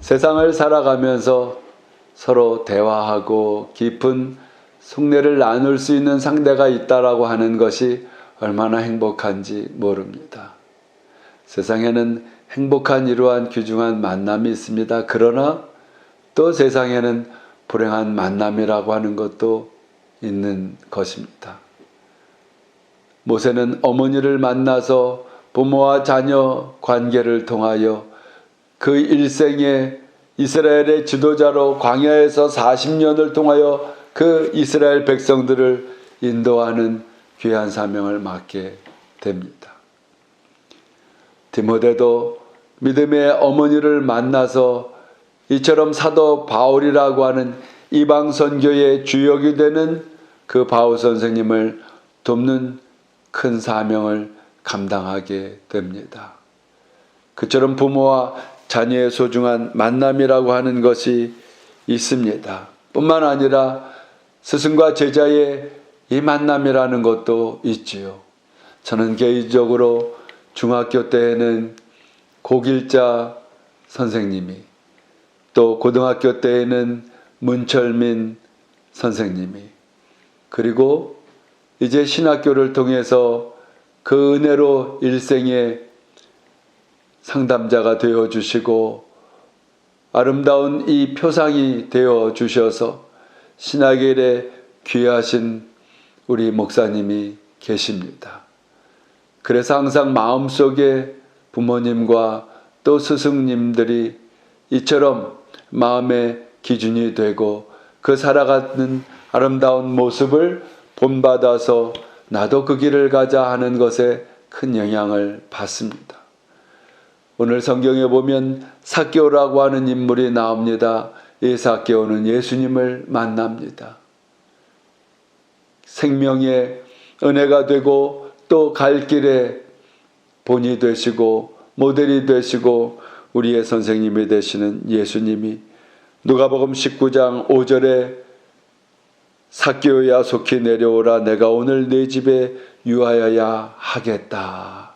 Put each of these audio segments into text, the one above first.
세상을 살아가면서 서로 대화하고 깊은 속내를 나눌 수 있는 상대가 있다라고 하는 것이 얼마나 행복한지 모릅니다. 세상에는 행복한 이러한 귀중한 만남이 있습니다. 그러나 또 세상에는 불행한 만남이라고 하는 것도 있는 것입니다. 모세는 어머니를 만나서 부모와 자녀 관계를 통하여 그 일생에 이스라엘의 지도자로 광야에서 40년을 통하여 그 이스라엘 백성들을 인도하는 귀한 사명을 맡게 됩니다. 디모데도 믿음의 어머니를 만나서 이처럼 사도 바울이라고 하는 이방 선교의 주역이 되는 그 바울 선생님을 돕는 큰 사명을 감당하게 됩니다. 그처럼 부모와 자녀의 소중한 만남이라고 하는 것이 있습니다. 뿐만 아니라 스승과 제자의 이 만남이라는 것도 있지요. 저는 개인적으로 중학교 때에는 고길자 선생님이, 또 고등학교 때에는 문철민 선생님이, 그리고 이제 신학교를 통해서 그 은혜로 일생의 상담자가 되어주시고 아름다운 이 표상이 되어주셔서 신학일에 귀하신 우리 목사님이 계십니다. 그래서 항상 마음속에 부모님과 또 스승님들이 이처럼 마음의 기준이 되고 그 살아가는 아름다운 모습을 본받아서 나도 그 길을 가자 하는 것에 큰 영향을 받습니다. 오늘 성경에 보면 삭개오라고 하는 인물이 나옵니다. 이 삭개오는 예수님을 만납니다. 생명의 은혜가 되고 또 갈 길에 본이 되시고 모델이 되시고 우리의 선생님이 되시는 예수님이 누가복음 19장 5절에 삭개오야 속히 내려오라 내가 오늘 네 집에 유하여야 하겠다.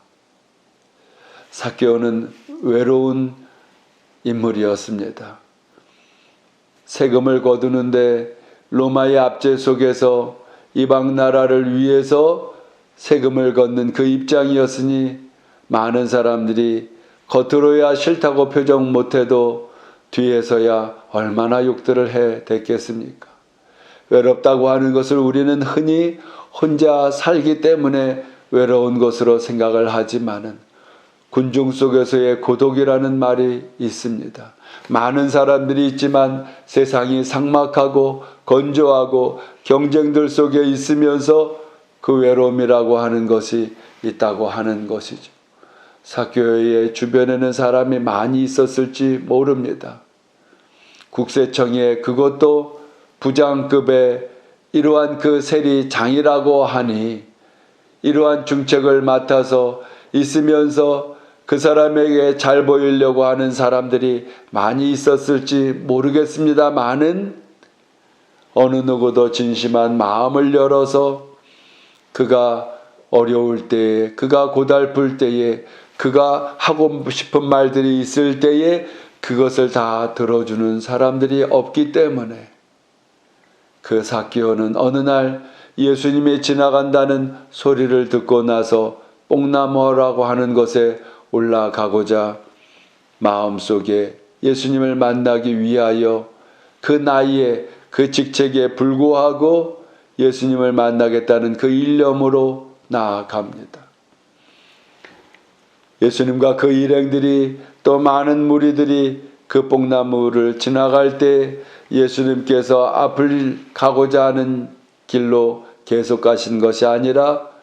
삭개오는 외로운 인물이었습니다. 세금을 거두는데 로마의 압제 속에서 이방 나라를 위해서 세금을 걷는 그 입장이었으니 많은 사람들이 겉으로야 싫다고 표정 못해도 뒤에서야 얼마나 욕들을 해댔겠습니까? 외롭다고 하는 것을 우리는 흔히 혼자 살기 때문에 외로운 것으로 생각을 하지만은 군중 속에서의 고독이라는 말이 있습니다. 많은 사람들이 있지만 세상이 삭막하고 건조하고 경쟁들 속에 있으면서 그 외로움이라고 하는 것이 있다고 하는 것이죠. 삭개오의 주변에는 사람이 많이 있었을지 모릅니다. 국세청에 그것도 부장급의 이러한 그 세리장이라고 하니 이러한 중책을 맡아서 있으면서 그 사람에게 잘 보이려고 하는 사람들이 많이 있었을지 모르겠습니다만은 어느 누구도 진심한 마음을 열어서 그가 어려울 때에, 그가 고달플 때에, 그가 하고 싶은 말들이 있을 때에 그것을 다 들어주는 사람들이 없기 때문에 그 삭개오는 어느 날 예수님이 지나간다는 소리를 듣고 나서 뽕나무라고 하는 것에 올라가고자 마음속에 예수님을 만나기 위하여 그 나이에 그 직책에 불구하고 예수님을 만나겠다는 그 일념으로 나아갑니다. 예수님과 그 일행들이 또 많은 무리들이 그 뽕나무를 지나갈 때 예수님께서 앞을 가고자 하는 길로 계속 가신 것이 아니라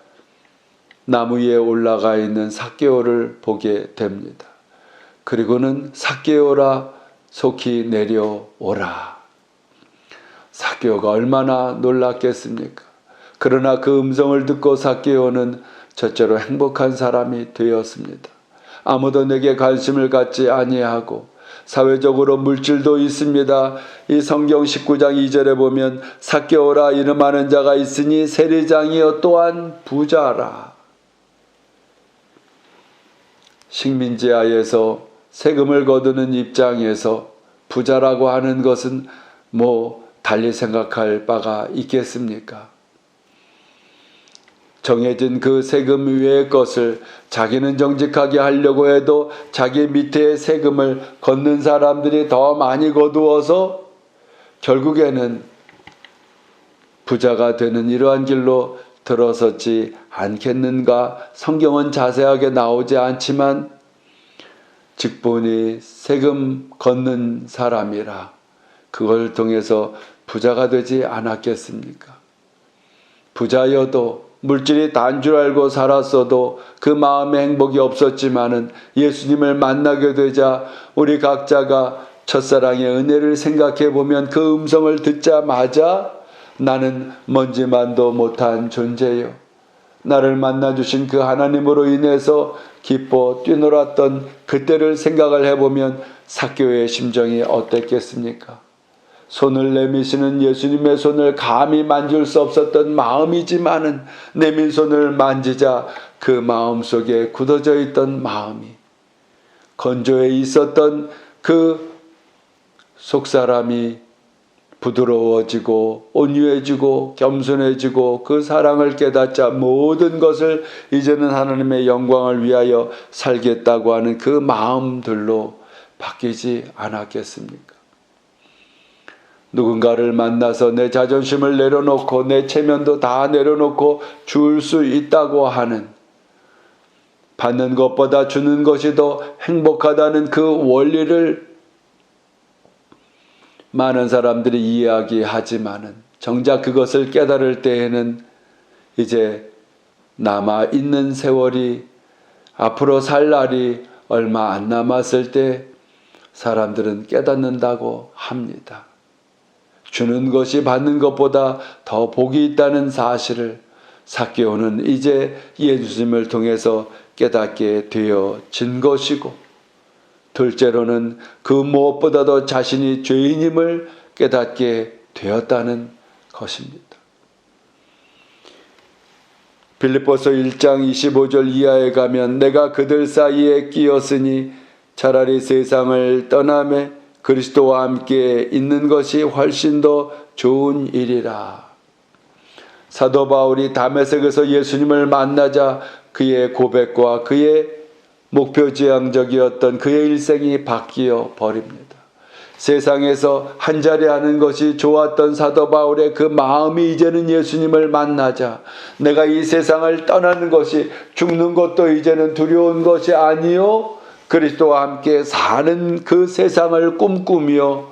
나무 위에 올라가 있는 삭개오를 보게 됩니다. 그리고는 삭개오라 속히 내려오라. 삭개오가 얼마나 놀랐겠습니까? 그러나 그 음성을 듣고 삭개오는 첫째로 행복한 사람이 되었습니다. 아무도 내게 관심을 갖지 아니하고 사회적으로 물질도 있습니다. 이 성경 19장 2절에 보면 삭개오라 이름하는 자가 있으니 세리장이요 또한 부자라. 식민지 하에서 세금을 거두는 입장에서 부자라고 하는 것은 달리 생각할 바가 있겠습니까? 정해진 그 세금 위의 것을 자기는 정직하게 하려고 해도 자기 밑에 세금을 걷는 사람들이 더 많이 거두어서 결국에는 부자가 되는 이러한 길로 들어섰지 않겠는가? 성경은 자세하게 나오지 않지만 직분이 세금 걷는 사람이라 그걸 통해서 부자가 되지 않았겠습니까? 부자여도 물질이 단 줄 알고 살았어도 그 마음에 행복이 없었지만은 예수님을 만나게 되자 우리 각자가 첫사랑의 은혜를 생각해 보면 그 음성을 듣자마자 나는 먼지만도 못한 존재요. 나를 만나주신 그 하나님으로 인해서 기뻐 뛰놀았던 그때를 생각을 해보면 삭개오의 심정이 어땠겠습니까? 손을 내미시는 예수님의 손을 감히 만질 수 없었던 마음이지만은 내민 손을 만지자 그 마음 속에 굳어져 있던 마음이 건조해 있었던 그 속사람이 부드러워지고 온유해지고 겸손해지고 그 사랑을 깨닫자 모든 것을 이제는 하나님의 영광을 위하여 살겠다고 하는 그 마음들로 바뀌지 않았겠습니까? 누군가를 만나서 내 자존심을 내려놓고 내 체면도 다 내려놓고 줄 수 있다고 하는 받는 것보다 주는 것이 더 행복하다는 그 원리를 많은 사람들이 이야기하지만은 정작 그것을 깨달을 때에는 이제 남아있는 세월이 앞으로 살 날이 얼마 안 남았을 때 사람들은 깨닫는다고 합니다. 주는 것이 받는 것보다 더 복이 있다는 사실을 삭개오는 이제 예수님을 통해서 깨닫게 되어진 것이고 둘째로는 그 무엇보다도 자신이 죄인임을 깨닫게 되었다는 것입니다. 빌립보서 1장 25절 이하에 가면 내가 그들 사이에 끼었으니 차라리 세상을 떠나매 그리스도와 함께 있는 것이 훨씬 더 좋은 일이라. 사도 바울이 다메섹에서 예수님을 만나자 그의 고백과 그의 목표지향적이었던 그의 일생이 바뀌어 버립니다. 세상에서 한자리 하는 것이 좋았던 사도 바울의 그 마음이 이제는 예수님을 만나자 내가 이 세상을 떠나는 것이 죽는 것도 이제는 두려운 것이 아니요 그리스도와 함께 사는 그 세상을 꿈꾸며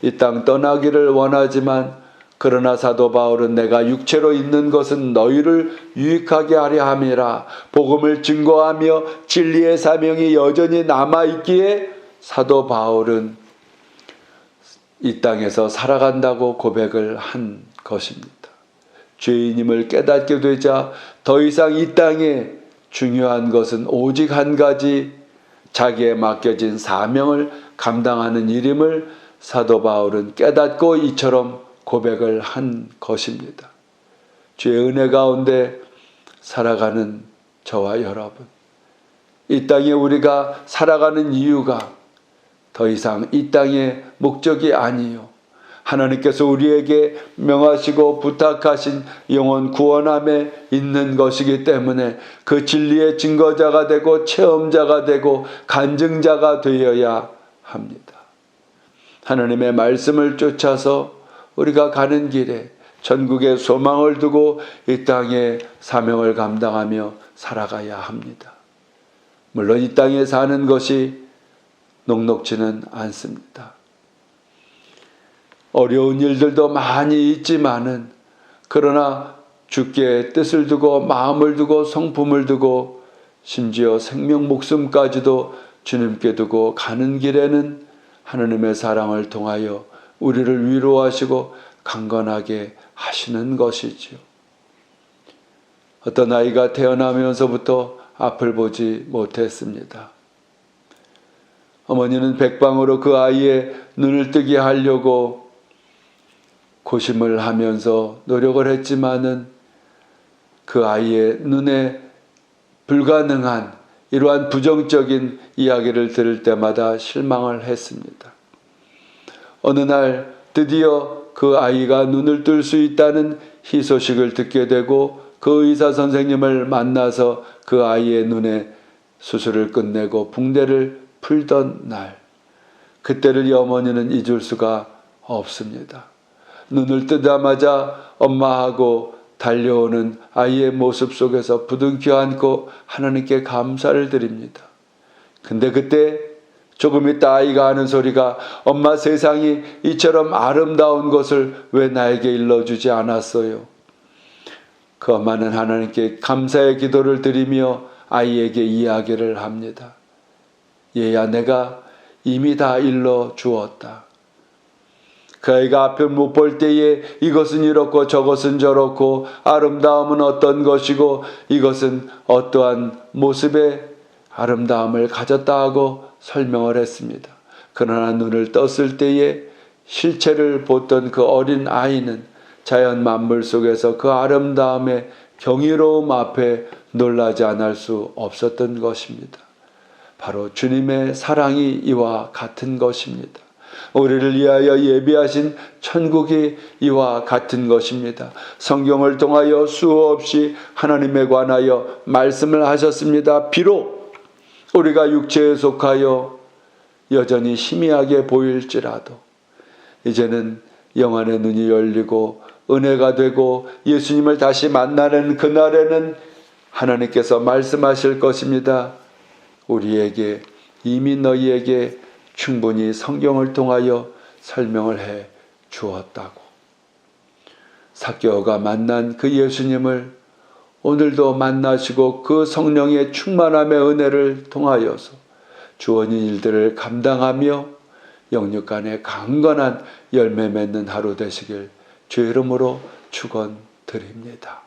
이 땅 떠나기를 원하지만 그러나 사도 바울은 내가 육체로 있는 것은 너희를 유익하게 하려 함이라 복음을 증거하며 진리의 사명이 여전히 남아있기에 사도 바울은 이 땅에서 살아간다고 고백을 한 것입니다. 죄인임을 깨닫게 되자 더 이상 이 땅에 중요한 것은 오직 한 가지 자기에 맡겨진 사명을 감당하는 일임을 사도 바울은 깨닫고 이처럼 고백을 한 것입니다. 주의 은혜 가운데 살아가는 저와 여러분, 이 땅에 우리가 살아가는 이유가 더 이상 이 땅의 목적이 아니요 하나님께서 우리에게 명하시고 부탁하신 영혼 구원함에 있는 것이기 때문에 그 진리의 증거자가 되고 체험자가 되고 간증자가 되어야 합니다. 하나님의 말씀을 쫓아서 우리가 가는 길에 전국에 소망을 두고 이 땅에 사명을 감당하며 살아가야 합니다. 물론 이 땅에 사는 것이 녹록지는 않습니다. 어려운 일들도 많이 있지만은 그러나 주께 뜻을 두고 마음을 두고 성품을 두고 심지어 생명 목숨까지도 주님께 두고 가는 길에는 하나님의 사랑을 통하여 우리를 위로하시고 강건하게 하시는 것이지요. 어떤 아이가 태어나면서부터 앞을 보지 못했습니다. 어머니는 백방으로 그 아이의 눈을 뜨게 하려고 고심을 하면서 노력을 했지만은 그 아이의 눈에 불가능한 이러한 부정적인 이야기를 들을 때마다 실망을 했습니다. 어느 날 드디어 그 아이가 눈을 뜰 수 있다는 희소식을 듣게 되고 그 의사 선생님을 만나서 그 아이의 눈에 수술을 끝내고 붕대를 풀던 날, 그때를 이 어머니는 잊을 수가 없습니다. 눈을 뜨자마자 엄마하고 달려오는 아이의 모습 속에서 부둥켜 안고 하나님께 감사를 드립니다. 근데 그때 조금 있다 아이가 하는 소리가, 엄마, 세상이 이처럼 아름다운 것을 왜 나에게 일러주지 않았어요? 그 엄마는 하나님께 감사의 기도를 드리며 아이에게 이야기를 합니다. 얘야, 내가 이미 다 일러주었다. 그 아이가 앞을 못 볼 때에 이것은 이렇고 저것은 저렇고 아름다움은 어떤 것이고 이것은 어떠한 모습의 아름다움을 가졌다 하고 설명을 했습니다. 그러나 눈을 떴을 때에 실체를 보던 그 어린 아이는 자연 만물 속에서 그 아름다움의 경이로움 앞에 놀라지 않을 수 없었던 것입니다. 바로 주님의 사랑이 이와 같은 것입니다. 우리를 위하여 예비하신 천국이 이와 같은 것입니다. 성경을 통하여 수없이 하나님에 관하여 말씀을 하셨습니다. 비록 우리가 육체에 속하여 여전히 희미하게 보일지라도 이제는 영안의 눈이 열리고 은혜가 되고 예수님을 다시 만나는 그날에는 하나님께서 말씀하실 것입니다. 우리에게 이미 너희에게 충분히 성경을 통하여 설명을 해 주었다고. 삭개오가 만난 그 예수님을 오늘도 만나시고 그 성령의 충만함의 은혜를 통하여서 주어진 일들을 감당하며 영육간에 강건한 열매 맺는 하루 되시길 주의 이름으로 축원드립니다.